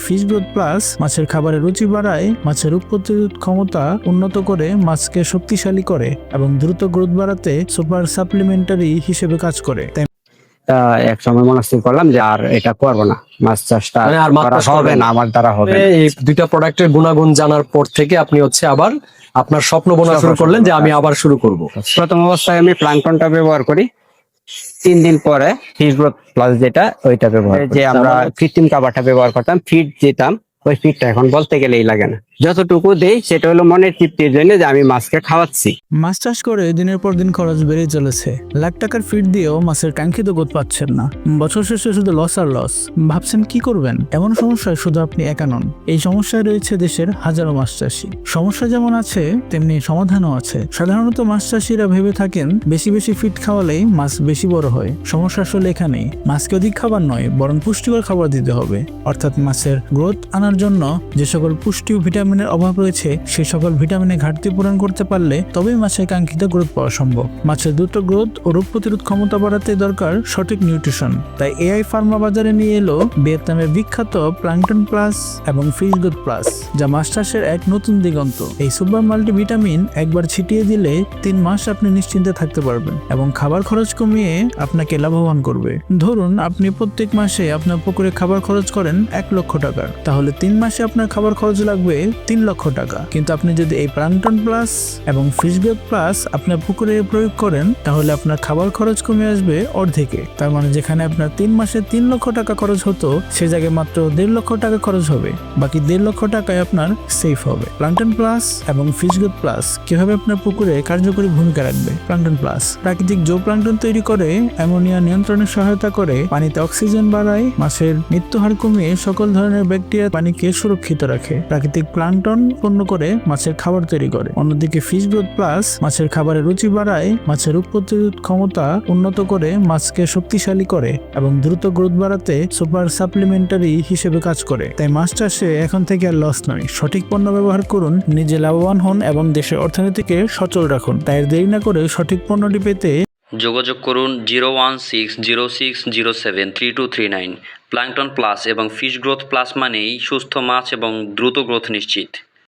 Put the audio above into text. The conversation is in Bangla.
ফিশ গ্রোথ প্লাস মাছের খাবারের রুচি বাড়ায়, মাছের রোগ প্রতিরোধ ক্ষমতা উন্নত করে, মাছকে শক্তিশালী করে এবং দ্রুত গ্রোথ বাড়াতে সুপার সাপ্লিমেন্টারি হিসেবে কাজ করে। তাই এক সময় মনস্থির করলাম যে আর এটা করবো না, মাছ চাষটা মানে আর মাছ করা চাষ হবে করবেন না, আমার দ্বারা হবে না। এই দুইটা প্রোডাক্টের গুণাগুণ জানার পর থেকে আপনি হচ্ছে আবার আপনার স্বপ্ন বোনা শুরু করলেন যে আমি আবার শুরু করব। প্রথম অবস্থায় আমি প্লাঙ্কটনটা ব্যবহার করি, 3 দিন পরে ফিশ গ্রোথ প্লাস যেটা ওইটা ব্যবহার করি। যে আমরা কৃত্রিম খাবারটা ব্যবহার করতাম, ফিড যেতাম, ওই ফিডটা এখন বলতে গেলেই লাগে না। যতটুকু দেই সেটা হলো মনের তৃপ্তির জন্য, যে আমি মাছকে খাওয়াচ্ছি। মাছ চাষ করে দিনের পর দিন খরচ বেড়ে চলেছে। লাখ টাকার ফিড দিয়েও মাছের কাঙ্ক্ষিত গ্রোথ পাচ্ছেন না। বছর শেষে শুধু লস আর লস। ভাবছেন কি করবেন? এমন সমস্যায় শুধু আপনি একা নন। এই সমস্যায় রয়েছে দেশের হাজারো মাছ চাষী। সমস্যা যেমন আছে তেমনি সমাধানও আছে। সাধারণত মাছ চাষীরা ভেবে থাকেন বেশি বেশি ফিড খাওয়ালেই মাছ বেশি বড় হয়। সমস্যা আসলে এখানেই। মাছকে অধিক খাবার নয়, বরং পুষ্টিকর খাবার দিতে হবে। অর্থাৎ মাছের গ্রোথ আনার জন্য যে সকল পুষ্টি ও ভিটামিনের অভাব রয়েছে সেই সকল ভিটামিনের ঘাটতি পূরণ করতে পারলে তবেই মাছের কাঙ্ক্ষিত গ্রোথ পাওয়া সম্ভব। মাছের দ্রুত গ্রোথ ও রোগ প্রতিরোধ ক্ষমতা বাড়াতে দরকার সঠিক নিউট্রিশন। তাই এআই ফার্মা বাজারে নিয়ে এলো ভিয়েতনামের বিখ্যাত প্লাঙ্কটন প্লাস এবং ফিশ গ্রোথ প্লাস, যা মাছ চাষের এক নতুন দিগন্ত। এই সুপার মাল্টিভিটামিন একবার ছিটিয়ে দিলে 3 মাস আপনি নিশ্চিন্তে থাকতে পারবেন এবং খাবার খরচ কমিয়ে আপনাকে লাভবান করবে। ধরুন আপনি প্রত্যেক মাসে আপনার পুকুরে খাবার খরচ করেন 1 লক্ষ টাকা, তাহলে 3 মাসে আপনার খাবার খরচ লাগবে 3 লক্ষ টাকা। কিন্তু আপনি যদি এই প্লাঙ্কটন প্লাস এবং ফিশ গ্রোথ প্লাস আপনার পুকুরে প্রয়োগ করেন তাহলে আপনার খাবার খরচ কমে আসবে অর্ধেকে। তার মানে যেখানে আপনার 3 মাসে 3 লক্ষ টাকা খরচ হতো সে জায়গায় মাত্র 1.5 লক্ষ টাকা খরচ হবে। বাকি 1.5 লক্ষ টাকায় আপনার সেফ হবে। প্লাঙ্কটন প্লাস এবং ফিশ গ্রোথ প্লাস কিভাবে আপনার পুকুরে কার্যকরী ভূমিকা রাখবে? প্লাঙ্কটন প্লাস প্রাকৃতিক জো প্লাঙ্কটন তৈরি করে, অ্যামোনিয়া নিয়ন্ত্রণে সহায়তা করে, পানিতে অক্সিজেন বাড়ায়, মাছের মৃত্যুহার কমিয়ে সকল ধরনের ব্যাকটেরিয়া পানিকে সুরক্ষিত রাখে। প্রাকৃতিক প্লাঙ্কটন উৎপন্ন করে মাছের খাবার তৈরি করে। অন্যদিকে ফিশ গ্রোথ প্লাস মাছের খাবারের রুচি বাড়ায়, মাছের রোগ প্রতিরোধ ক্ষমতা উন্নত করে, মাছকে শক্তিশালী করে এবং দ্রুত গ্রোথ বাড়াতে সুপার সাপ্লিমেন্টারি হিসেবে কাজ করে। তাই মাছ চাষে এখন থেকে আর লস নয়। সঠিক পণ্য ব্যবহার করুন, নিজে লাভবান হন এবং দেশের অর্থনীতিকে সচল রাখুন। তাই দেরি না করে সঠিক পণ্যটি পেতে যোগাযোগ করুন 01606073239। প্লাঙ্কটন প্লাস এবং ফিশ গ্রোথ প্লাস মানেই সুস্থ মাছ এবং দ্রুত গ্রোথ নিশ্চিত।